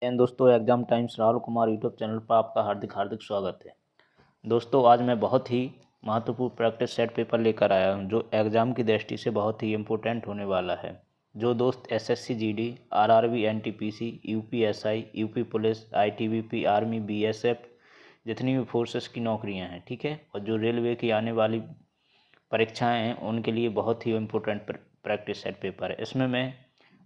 दोस्तों, exam times Rahul Kumar YouTube channel पर आपका हार्दिक हार्दिक स्वागत है। दोस्तों, आज मैं बहुत ही महत्वपूर्ण प्रैक्टिस सेट पेपर लेकर आया हूं जो एग्ज़ाम की दृष्टि से बहुत ही इम्पोर्टेंट होने वाला है। जो दोस्त SSC GD, RRB, NTPC, UPSI, UP police, ITBP, army, BSF जितनी भी फोर्सेस की नौकरियां हैं, ठीक है, और जो रेलवे की आने वाली परीक्षाएं हैं उनके लिए बहुत ही इम्पोर्टेंट प्रैक्टिस सेट पेपर है। इसमें मैं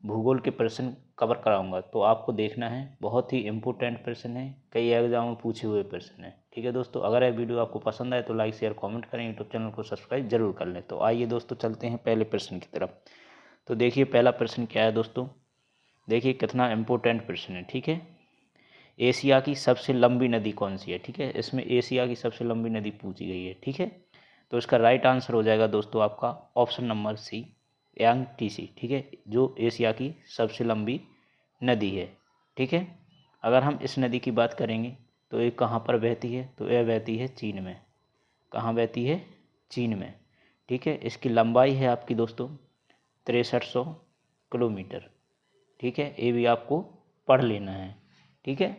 भूगोल के प्रश्न कवर कराऊंगा, तो आपको देखना है। बहुत ही इम्पोर्टेंट प्रश्न है, कई एग्जाम में पूछे हुए प्रश्न है। ठीक है दोस्तों, अगर यह वीडियो आपको पसंद आए तो लाइक शेयर कमेंट करें, यूट्यूब चैनल को सब्सक्राइब जरूर कर लें। तो आइए दोस्तों, चलते हैं पहले प्रश्न की तरफ। तो देखिए पहला प्रश्न क्या है दोस्तों, देखिए कितना इम्पोर्टेंट प्रश्न है। ठीक है, एशिया की सबसे लंबी नदी कौन सी है? ठीक है, इसमें एशिया की सबसे लंबी नदी पूछी गई है। ठीक है, तो इसका राइट आंसर हो जाएगा दोस्तों आपका ऑप्शन नंबर सी, यांगटीसी। ठीक है, जो एशिया की सबसे लंबी नदी है। ठीक है, अगर हम इस नदी की बात करेंगे तो ये कहाँ पर बहती है? तो यह बहती है चीन में। कहाँ बहती है? चीन में। ठीक है, इसकी लंबाई है आपकी दोस्तों 6300 किलोमीटर। ठीक है, ये भी आपको पढ़ लेना है। ठीक है,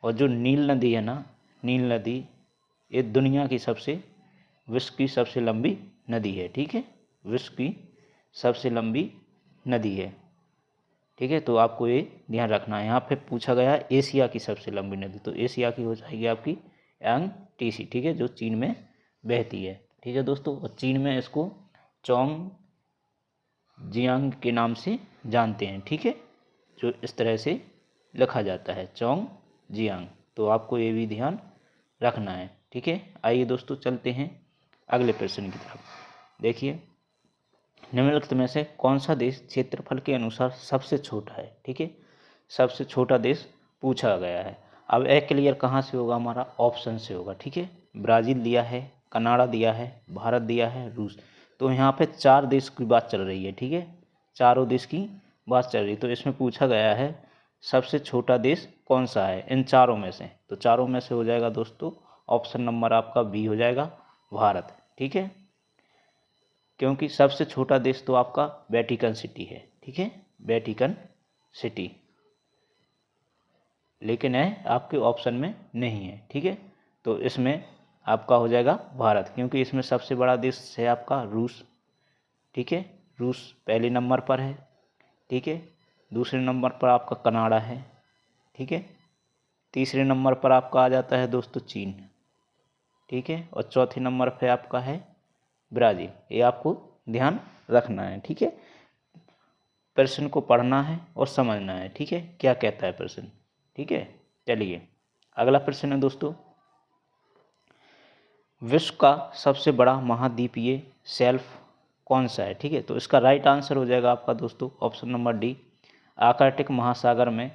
और जो नील नदी है ना, नील नदी ये दुनिया की विश्व की सबसे लंबी नदी है। ठीक है, विश्व की सबसे लंबी नदी है। ठीक है, तो आपको ये ध्यान रखना है। यहाँ पे पूछा गया है एशिया की सबसे लंबी नदी, तो एशिया की हो जाएगी आपकी यांगटीसी। ठीक है, जो चीन में बहती है। ठीक है दोस्तों, और चीन में इसको चोंग जियांग के नाम से जानते हैं। ठीक है, जो इस तरह से लिखा जाता है चोंग जियांग, तो आपको ये भी ध्यान रखना है। ठीक है, आइए दोस्तों चलते हैं अगले प्रश्न की तरफ। देखिए, निम्नलिखित में से कौन सा देश क्षेत्रफल के अनुसार सबसे छोटा है? ठीक है, सबसे छोटा देश पूछा गया है। अब यह क्लियर कहाँ से होगा? हमारा ऑप्शन से होगा। ठीक है, ब्राज़ील दिया है, कनाडा दिया है, भारत दिया है, रूस। तो यहाँ पे 4 देश की बात चल रही है। ठीक है, चारों देश की बात चल रही है। तो इसमें पूछा गया है सबसे छोटा देश कौन सा है इन चारों में से? तो चारों में से हो जाएगा दोस्तों ऑप्शन नंबर आपका बी हो जाएगा, भारत। ठीक है, क्योंकि सबसे छोटा देश तो आपका वेटिकन सिटी है। ठीक है, वेटिकन सिटी, लेकिन है आपके ऑप्शन में नहीं है। ठीक है, तो इसमें आपका हो जाएगा भारत, क्योंकि इसमें सबसे बड़ा देश है आपका रूस। ठीक है, रूस पहले नंबर पर है। ठीक है, दूसरे नंबर पर आपका कनाडा है। ठीक है, तीसरे नंबर पर आपका आ जाता है दोस्तों चीन। ठीक है, और चौथे नंबर पर आपका है ब्राज़ील। ये आपको ध्यान रखना है। ठीक है, प्रश्न को पढ़ना है और समझना है। ठीक है, क्या कहता है प्रश्न। ठीक है, चलिए अगला प्रश्न है दोस्तों, विश्व का सबसे बड़ा महाद्वीपीय शेल्फ कौन सा है? ठीक है, तो इसका राइट आंसर हो जाएगा आपका दोस्तों ऑप्शन नंबर डी, आर्कटिक महासागर में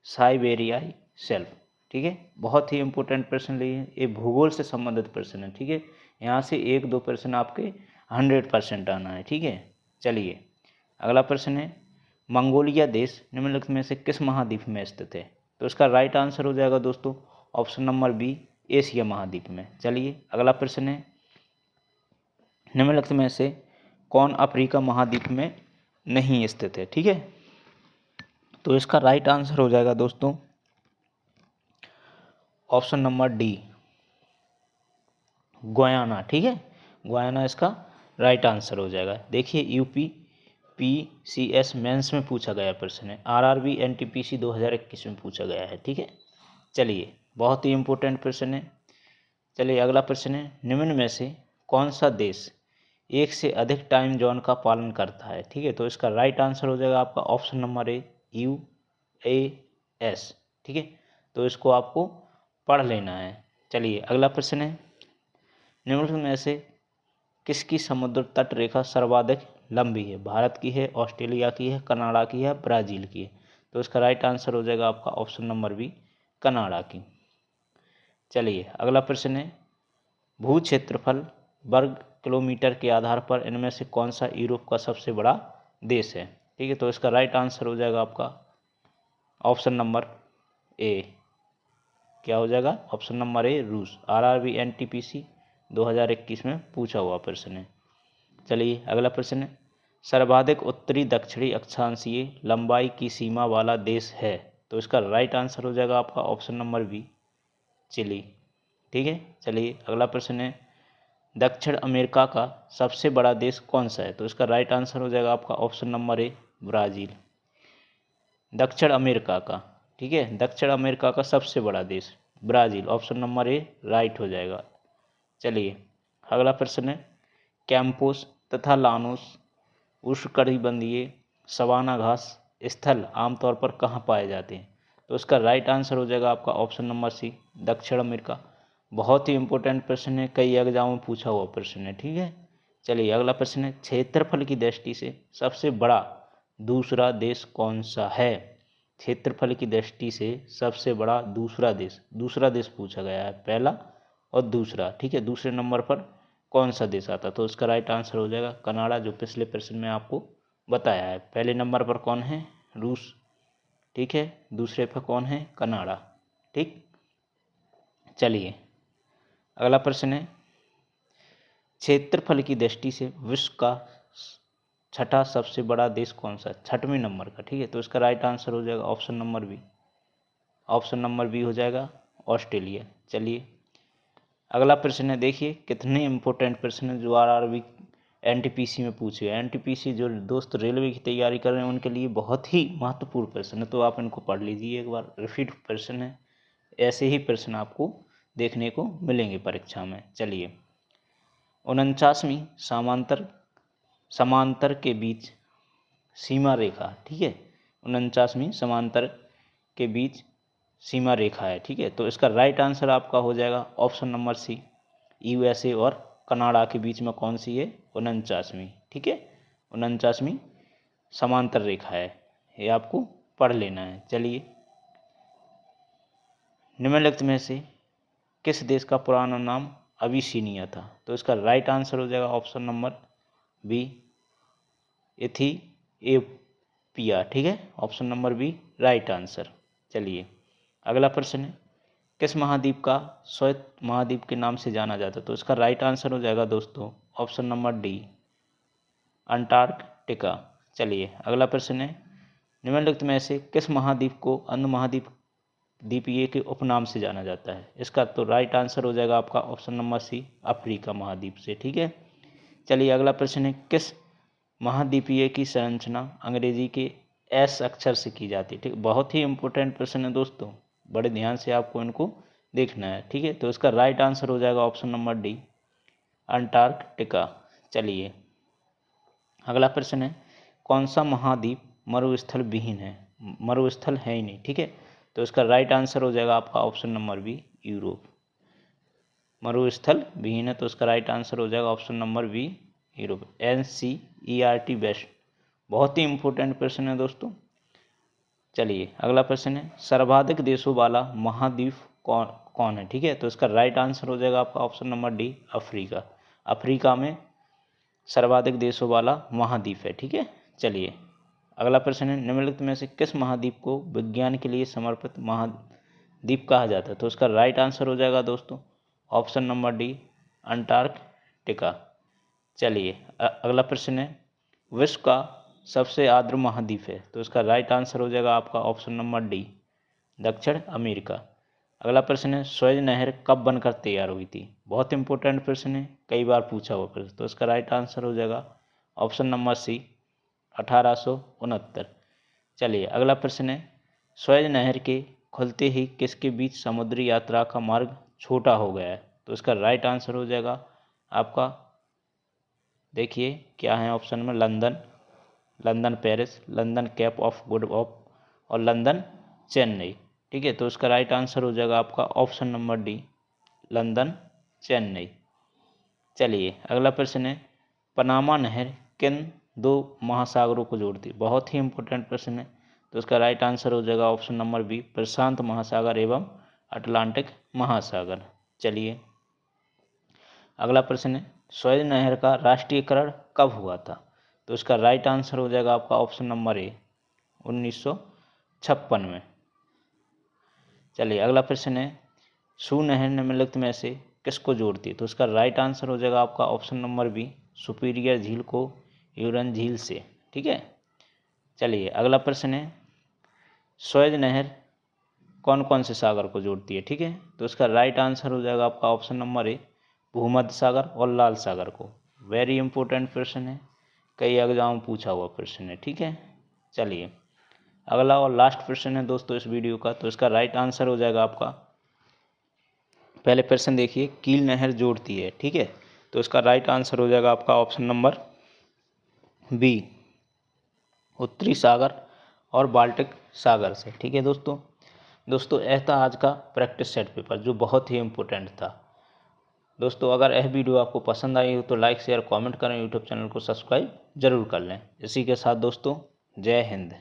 साइबेरियाई शेल्फ। ठीक है, बहुत ही इंपॉर्टेंट प्रश्न लिए, ये भूगोल से संबंधित प्रश्न है। ठीक है, यहाँ से 1-2 प्रश्न आपके 100% आना है। ठीक है, चलिए अगला प्रश्न है, मंगोलिया देश निम्नलिखित में से किस महाद्वीप में स्थित है? तो इसका राइट आंसर हो जाएगा दोस्तों ऑप्शन नंबर बी, एशिया महाद्वीप में। चलिए अगला प्रश्न है, निम्नलिखित में से कौन अफ्रीका महाद्वीप में नहीं स्थित है? ठीक है, तो इसका राइट आंसर हो जाएगा दोस्तों ऑप्शन नंबर डी, गुयाना। ठीक है, गुयाना इसका राइट आंसर हो जाएगा। देखिए यूपीपीसीएस मेंस में पूछा गया प्रश्न है, आरआरबी एनटीपीसी 2021 में पूछा गया है। ठीक है, चलिए बहुत ही इंपॉर्टेंट प्रश्न है। चलिए अगला प्रश्न है, निम्न में से कौन सा देश एक से अधिक टाइम जोन का पालन करता है? ठीक है, तो इसका राइट आंसर हो जाएगा आपका ऑप्शन नंबर ए, यूएस। ठीक है, तो इसको आपको पढ़ लेना है। चलिए अगला प्रश्न है, निम्नलिखित में से किसकी समुद्र तट रेखा सर्वाधिक लंबी है? भारत की है, ऑस्ट्रेलिया की है, कनाडा की है, ब्राज़ील की है? तो इसका राइट आंसर हो जाएगा आपका ऑप्शन नंबर बी, कनाडा की। चलिए अगला प्रश्न है, भू क्षेत्रफल वर्ग किलोमीटर के आधार पर इनमें से कौन सा यूरोप का सबसे बड़ा देश है? ठीक है, तो इसका राइट आंसर हो जाएगा आपका ऑप्शन नंबर ए, क्या हो जाएगा? ऑप्शन नंबर ए, रूस। आरआरबी एनटीपीसी 2021 में पूछा हुआ प्रश्न है। चलिए अगला प्रश्न है, सर्वाधिक उत्तरी दक्षिणी अक्षांशीय लंबाई की सीमा वाला देश है? तो इसका राइट आंसर हो जाएगा आपका ऑप्शन नंबर बी, चिली। ठीक है, चलिए अगला प्रश्न है, दक्षिण अमेरिका का सबसे बड़ा देश कौन सा है? तो इसका राइट आंसर हो जाएगा आपका ऑप्शन नंबर ए, ब्राज़ील। दक्षिण अमेरिका का, ठीक है, दक्षिण अमेरिका का सबसे बड़ा देश Brazil, option number A right हो जाएगा। चलिए अगला प्रश्न है, कैंपोस तथा लानोस उष्णकटिबंधीय सवाना घास स्थल आमतौर पर कहाँ पाए जाते हैं? तो इसका राइट आंसर हो जाएगा आपका ऑप्शन नंबर सी, दक्षिण अमेरिका। बहुत ही इंपॉर्टेंट प्रश्न है, कई एग्जाम में पूछा हुआ प्रश्न है। ठीक है, चलिए अगला प्रश्न है, क्षेत्रफल की दृष्टि से सबसे बड़ा दूसरा देश कौन सा है? क्षेत्रफल की दृष्टि से सबसे बड़ा दूसरा देश पूछा गया है, पहला और दूसरा। ठीक है, दूसरे नंबर पर कौन सा देश आता? तो इसका राइट आंसर हो जाएगा कनाडा, जो पिछले प्रश्न में आपको बताया है। पहले नंबर पर कौन है? रूस। ठीक है, दूसरे पर कौन है? कनाडा। ठीक, चलिए अगला प्रश्न है, क्षेत्रफल की दृष्टि से विश्व का छठा सबसे बड़ा देश कौन सा? छठवें नंबर का। ठीक है, तो इसका राइट आंसर हो जाएगा option number B, option number B हो जाएगा ऑस्ट्रेलिया। चलिए अगला प्रश्न है, देखिए कितने इंपॉर्टेंट प्रश्न है जो आरआरबी एनटीपीसी में पूछे गए। एनटीपीसी जो दोस्त रेलवे की तैयारी कर रहे हैं उनके लिए बहुत ही महत्वपूर्ण प्रश्न है, तो आप इनको पढ़ लीजिए एक बार, रिपीट प्रश्न है, ऐसे ही प्रश्न आपको देखने को मिलेंगे परीक्षा में। चलिए 49वीं समांतर के बीच सीमा रेखा, ठीक है, 49वीं समांतर के बीच सीमा रेखा है। ठीक है, तो इसका राइट आंसर आपका हो जाएगा ऑप्शन नंबर सी, यूएसए और कनाडा के बीच में कौन सी है? 49वीं। ठीक है, 49वीं समांतर रेखा है, ये आपको पढ़ लेना है। चलिए निम्नलिखित में से किस देश का पुराना नाम अबिसिनिया था? तो इसका राइट आंसर हो जाएगा ऑप्शन नंबर बी, इथियोपिया। ठीक है, option number B right answer. चलिए अगला प्रश्न है, किस महाद्वीप का श्वेत महाद्वीप के नाम से जाना जाता है? तो इसका राइट आंसर हो जाएगा दोस्तों ऑप्शन नंबर डी, अंटार्कटिका। चलिए अगला प्रश्न है, निम्नलिखित में से किस महाद्वीप को अन्य महाद्वीप द्वीपीय के उपनाम से जाना जाता है? इसका तो राइट आंसर हो जाएगा आपका ऑप्शन नंबर सी, अफ्रीका महाद्वीप से। ठीक है, चलिए अगला प्रश्न है, किस महाद्वीपीय की संरचना अंग्रेजी के एस अक्षर से की जाती है? ठीक, बहुत ही इंपॉर्टेंट प्रश्न है दोस्तों, बड़े ध्यान से आपको इनको देखना है। ठीक है, तो इसका राइट आंसर हो जाएगा ऑप्शन नंबर डी, अंटार्कटिका। चलिए अगला प्रश्न है, कौन सा महाद्वीप मरुस्थल विहीन है? मरुस्थल है ही नहीं। ठीक है, तो इसका राइट आंसर हो जाएगा आपका ऑप्शन नंबर बी, यूरोप। मरुस्थल विहीन है, तो इसका राइट आंसर हो जाएगा option number B, Europe. NCERT best, बहुत ही इंपॉर्टेंट प्रश्न है दोस्तों। चलिए अगला प्रश्न है, सर्वाधिक देशों वाला महाद्वीप कौन है? ठीक है, तो इसका राइट आंसर हो जाएगा आपका option number D, Africa. Africa में सर्वाधिक देशों वाला महाद्वीप है। ठीक है, चलिए अगला प्रश्न है, निम्नलिखित में से किस महाद्वीप को विज्ञान के लिए समर्पित महाद्वीप कहा जाता है? तो इसका राइट आंसर हो जाएगा दोस्तों ऑप्शन नंबर डी, अंटार्कटिका। चलिए अगला प्रश्न है, विश्व का सबसे आर्द्र महाद्वीप है? तो इसका राइट आंसर हो जाएगा आपका ऑप्शन नंबर डी, दक्षिण अमेरिका। अगला प्रश्न है, सुएज नहर कब बनकर तैयार हुई थी? बहुत इंपॉर्टेंट प्रश्न है, कई बार पूछा हुआ प्रश्न, तो इसका राइट आंसर हो जाएगा ऑप्शन नंबर सी, 1869। चलिए अगला प्रश्न है, सुएज नहर के खुलते ही किसके बीच समुद्री यात्रा का मार्ग छोटा हो गया है? तो इसका राइट आंसर हो जाएगा आपका, देखिए क्या है ऑप्शन में, London Paris, London Cape of Good Hope और लंदन चेन्नई। ठीक है, तो इसका राइट आंसर हो जाएगा आपका option number D, London Chennai. चलिए अगला प्रश्न है, पनामा नहर किन दो महासागरों को जोड़ती है? बहुत ही इंपॉर्टेंट प्रश्न है, तो इसका राइट आंसर हो जाएगा ऑप्शन नंबर बी, प्रशांत महासागर एवं अटलांटिक महासागर। चलिए अगला प्रश्न है, सुएज नहर का राष्ट्रीयकरण कब हुआ था? तो इसका राइट आंसर हो जाएगा आपका ऑप्शन नंबर ए, 1956 में। चलिए अगला प्रश्न है, सू नहर निम्नलिखित में से किसको जोड़ती है? तो इसका राइट आंसर हो जाएगा आपका ऑप्शन नंबर बी, सुपीरियर झील को ह्यूरन झील से। ठीक है, चलिए अगला प्रश्न है, सुएज नहर कौन कौन से सागर को जोड़ती है। ठीक है, तो इसका राइट आंसर हो जाएगा आपका ऑप्शन नंबर ए, भूमध्य सागर और लाल सागर को। वेरी इंपॉर्टेंट क्वेश्चन है, कई एग्जाम में पूछा हुआ क्वेश्चन है। ठीक है, चलिए अगला और लास्ट क्वेश्चन है दोस्तों इस वीडियो का। तो इसका राइट आंसर हो जाएगा आपका, पहले क्वेश्चन देखिए, कील नहर जोड़ती है। ठीक है, तो इसका राइट आंसर हो जाएगा आपका ऑप्शन नंबर बी, उत्तरी सागर और बाल्टिक सागर से। ठीक है दोस्तों यह था आज का प्रैक्टिस सेट पेपर जो बहुत ही इम्पोर्टेंट था। दोस्तों अगर यह वीडियो आपको पसंद आई हो तो लाइक शेयर कमेंट करें, यूट्यूब चैनल को सब्सक्राइब जरूर कर लें। इसी के साथ दोस्तों जय हिंद।